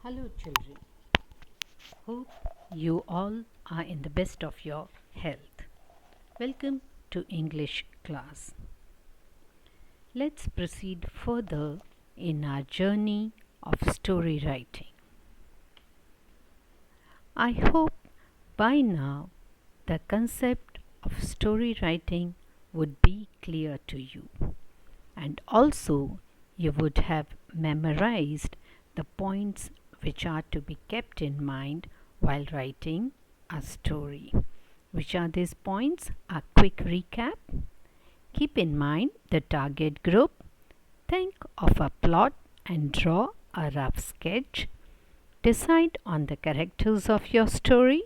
Hello, children. Hope you all are in the best of your health. Welcome to English class. Let's proceed further in our journey of story writing. I hope by now the concept of story writing would be clear to you, and also you would have memorized the points which are to be kept in mind while writing a story. Which are these points? A quick recap. Keep in mind the target group. Think of a plot and draw a rough sketch. Decide on the characters of your story.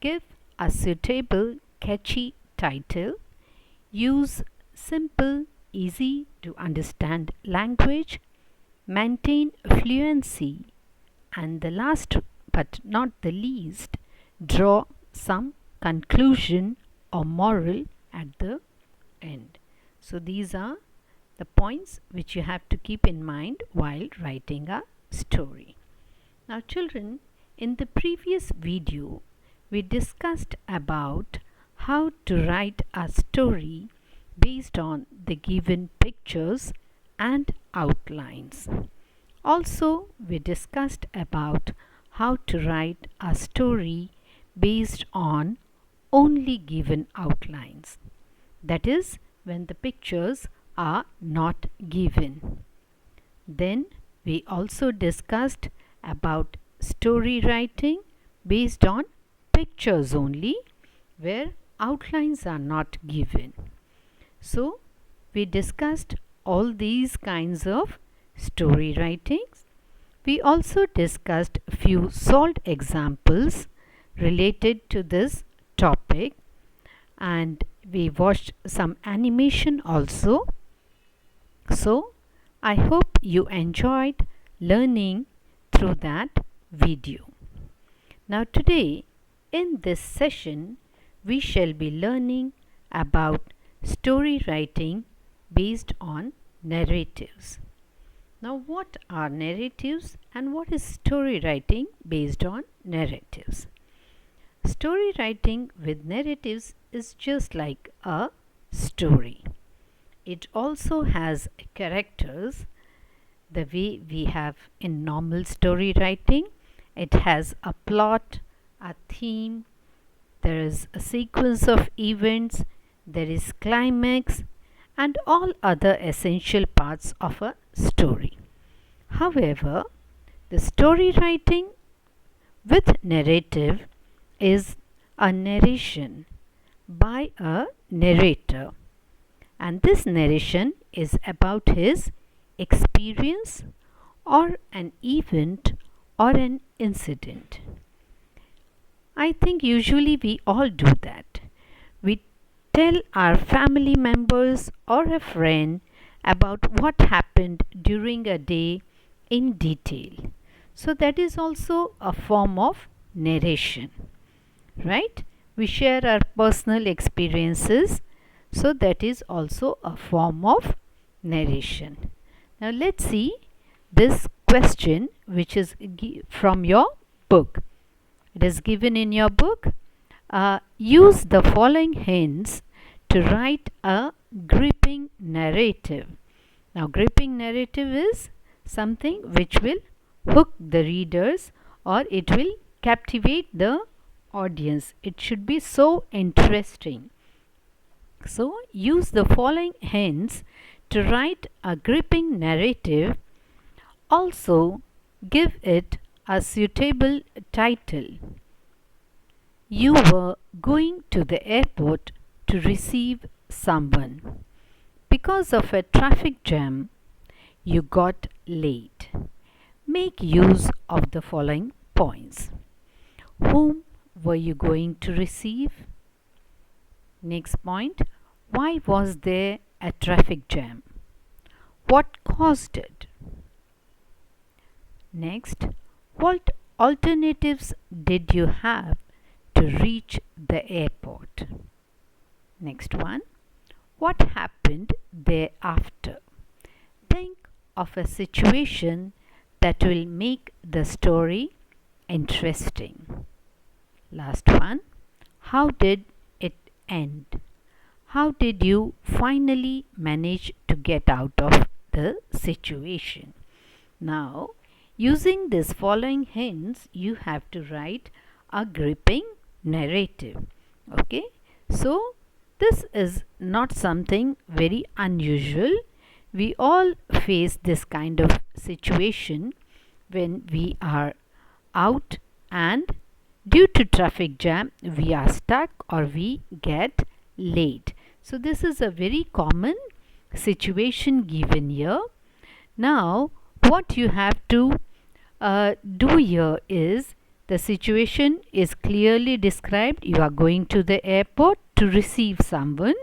Give a suitable, catchy title. Use simple, easy to understand language. Maintain fluency. And the last but not the least, draw some conclusion or moral at the end. So these are the points which you have to keep in mind while writing a story. Now children, in the previous video, we discussed about how to write a story based on the given pictures and outlines. Also, we discussed about how to write a story based on only given outlines. That is, when the pictures are not given. Then, we also discussed about story writing based on pictures only, where outlines are not given. So, we discussed all these kinds of story writings. We also discussed few solved examples related to this topic, and we watched some animation also. So I hope you enjoyed learning through that video. Now today in this session we shall be learning about story writing based on narratives. Now, what are narratives and what is story writing based on narratives? Story writing with narratives is just like a story. It also has characters the way we have in normal story writing. It has a plot, a theme, there is a sequence of events, there is climax, and all other essential parts of a story. However, the story writing with narrative is a narration by a narrator, and this narration is about his experience or an event or an incident. I think usually we all do that. We tell our family members or a friend about what happened during a day in detail. So that is also a form of narration, right? We share our personal experiences, so that is also a form of narration. Now let's see this question which is from your book. It is given in your book. Use the following hints to write a gripping narrative. Now, gripping narrative is something which will hook the readers or it will captivate the audience. It should be so interesting. So, use the following hints to write a gripping narrative. Also, give it a suitable title. You were going to the airport to receive someone. Because of a traffic jam, you got late. Make use of the following points. Whom were you going to receive? Next point. Why was there a traffic jam? What caused it? Next, what alternatives did you have to reach the airport? Next one, what happened thereafter? Think of a situation that will make the story interesting. Last one. How did it end? How did you finally manage to get out of the situation? Now, using these following hints, you have to write a gripping narrative. Okay, so this is not something very unusual. We all face this kind of situation when we are out and due to traffic jam we are stuck or we get late. So this is a very common situation given here. Now what you have to do here is, the situation is clearly described. You are going to the airport to receive someone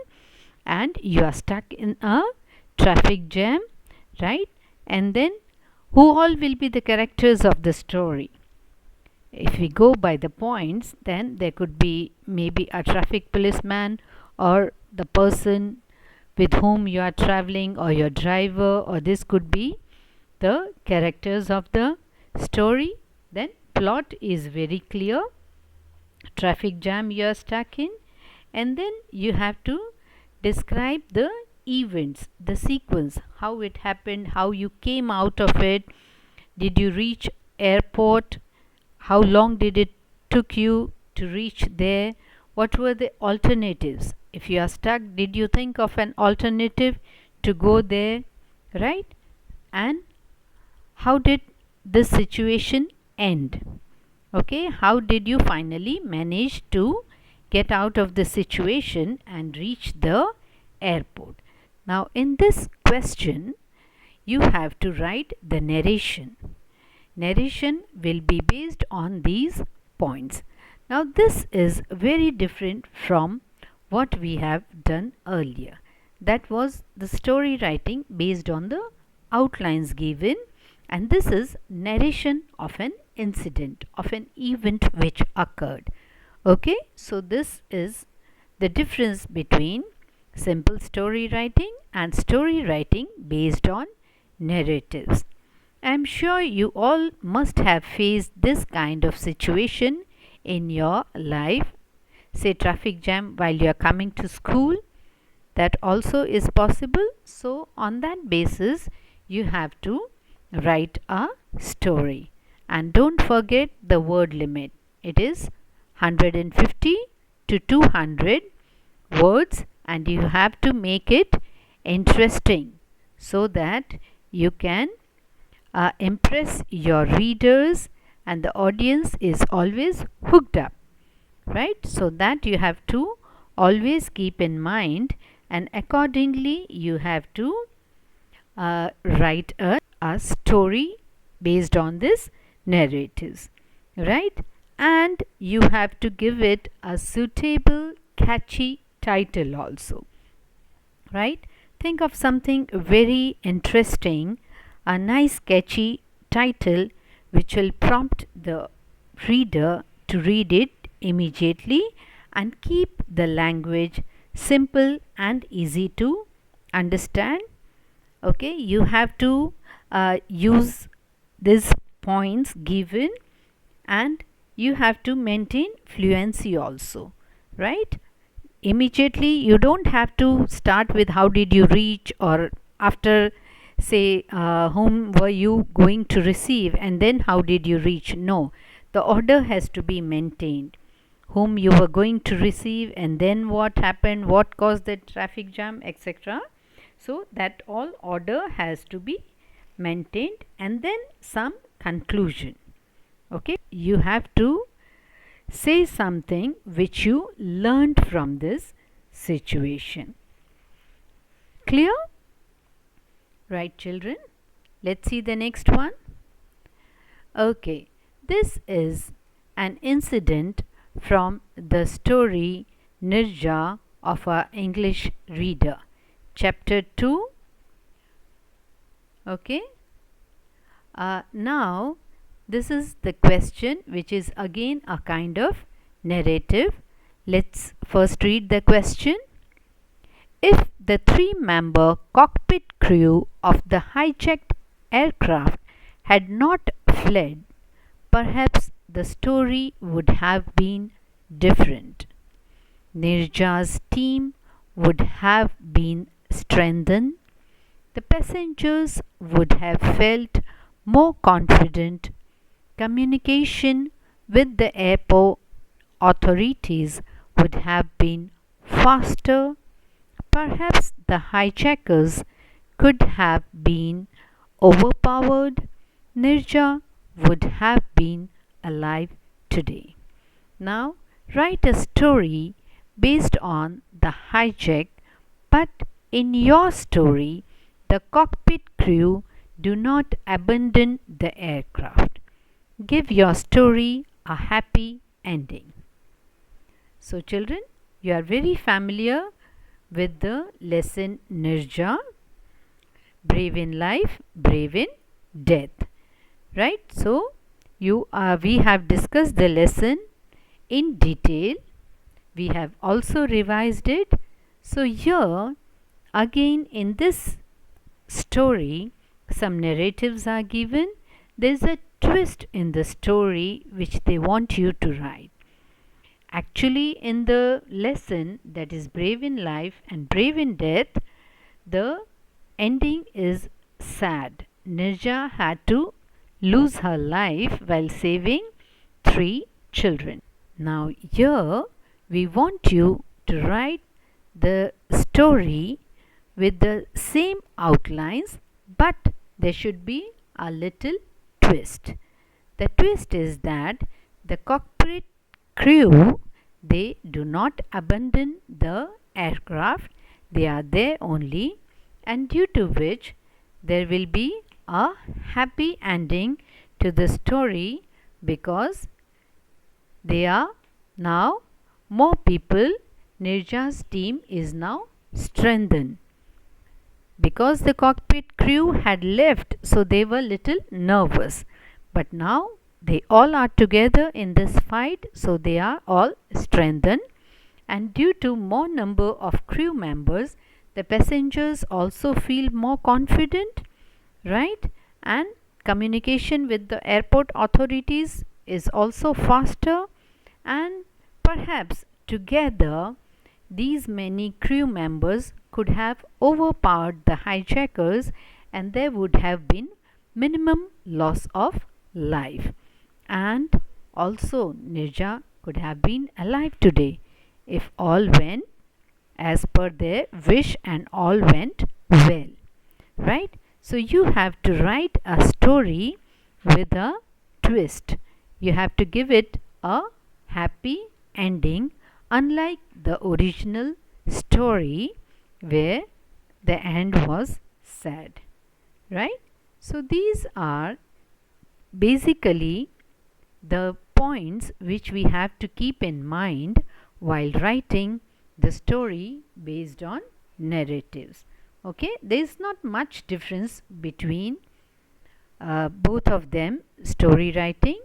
and you are stuck in a traffic jam, right? And then who all will be the characters of the story? If we go by the points, then there could be maybe a traffic policeman or the person with whom you are traveling or your driver, or this could be the characters of the story. Then plot is very clear, traffic jam you are stuck in, and then you have to describe the events, the sequence, how it happened, how you came out of it. Did you reach airport? How long did it took you to reach there? What were the alternatives? If you are stuck, did you think of an alternative to go there, right? And how did this situation end? Okay, how did you finally manage to get out of the situation and reach the airport? Now in this question you have to write the narration. Narration will be based on these points. Now this is very different from what we have done earlier. That was the story writing based on the outlines given, and this is narration of an incident, of an event which occurred. Okay, so this is the difference between simple story writing and story writing based on narratives. I am sure you all must have faced this kind of situation in your life. Say traffic jam while you are coming to school, that also is possible. So on that basis you have to write a story, and don't forget the word limit. It is 150 to 200 words, and you have to make it interesting so that you can impress your readers and the audience is always hooked up, right? So that you have to always keep in mind, and accordingly you have to write a story based on this narratives, right? And you have to give it a suitable catchy title also, right? Think of something very interesting, a nice catchy title which will prompt the reader to read it immediately, and keep the language simple and easy to understand. Okay, you have to use these points given, and you have to maintain fluency also, right? Immediately you don't have to start with how did you reach, or after say whom were you going to receive and then how did you reach. No, the order has to be maintained. Whom you were going to receive, and then what happened, what caused the traffic jam, etc. So that all order has to be maintained, and then some conclusion. Okay, you have to say something which you learned from this situation. Clear? Right, children? Let's see the next one. Okay, this is an incident from the story Nirja of our English reader, chapter 2. Okay, now this is the question, which is again a kind of narrative. Let's first read the question. If the 3-member cockpit crew of the hijacked aircraft had not fled, perhaps the story would have been different. Nirja's team would have been strengthened. The passengers would have felt more confident. Communication with the airport authorities would have been faster. Perhaps the hijackers could have been overpowered. Nirja would have been alive today. Now, write a story based on the hijack, but in your story, the cockpit crew do not abandon the aircraft. Give your story a happy ending. So, children, you are very familiar with the lesson Nirja, brave in life, brave in death. Right? So, we have discussed the lesson in detail. We have also revised it. So, here again in this story, some narratives are given. There is a twist in the story which they want you to write. Actually, in the lesson that is brave in life and brave in death, the ending is sad. Nirja had to lose her life while saving 3 children. Now, here we want you to write the story with the same outlines, but there should be a little twist. The twist is that the cockpit crew, they do not abandon the aircraft, they are there only, and due to which there will be a happy ending to the story, because they are now more people. Nirja's team is now strengthened. Because the cockpit crew had left, so they were little nervous. But now they all are together in this fight, so they are all strengthened. And due to more number of crew members, the passengers also feel more confident, right? And communication with the airport authorities is also faster, and perhaps together these many crew members could have overpowered the hijackers, and there would have been minimum loss of life. And also Nirja could have been alive today if all went as per their wish and all went well. Right? So you have to write a story with a twist. You have to give it a happy ending, unlike the original story where the end was sad. Right? So these are basically the points which we have to keep in mind while writing the story based on narratives. Okay, there is not much difference between both of them, story writing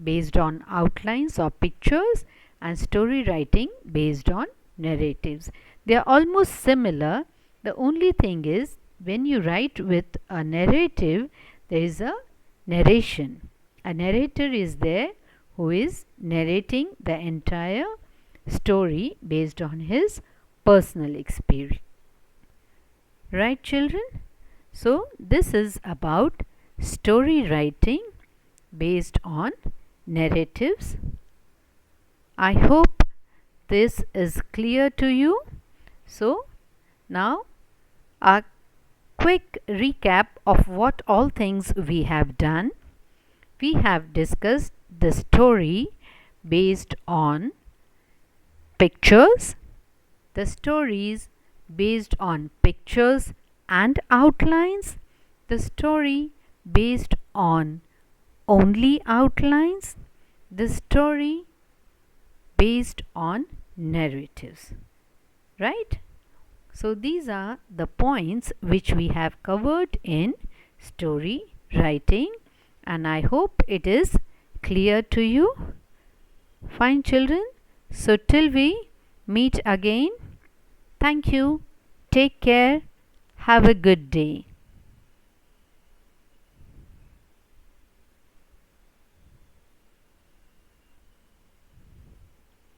based on outlines or pictures and story writing based on narratives. They are almost similar. The only thing is, when you write with a narrative, there is a narration. A narrator is there who is narrating the entire story based on his personal experience. Right, children? So, this is about story writing based on narratives. I hope this is clear to you. So, now a quick recap of what all things we have done. We have discussed the story based on pictures, the stories based on pictures and outlines, the story based on only outlines, the story based on narratives. Right? So these are the points which we have covered in story writing, and I hope it is clear to you. Fine, children. So till we meet again, thank you. Take care. Have a good day.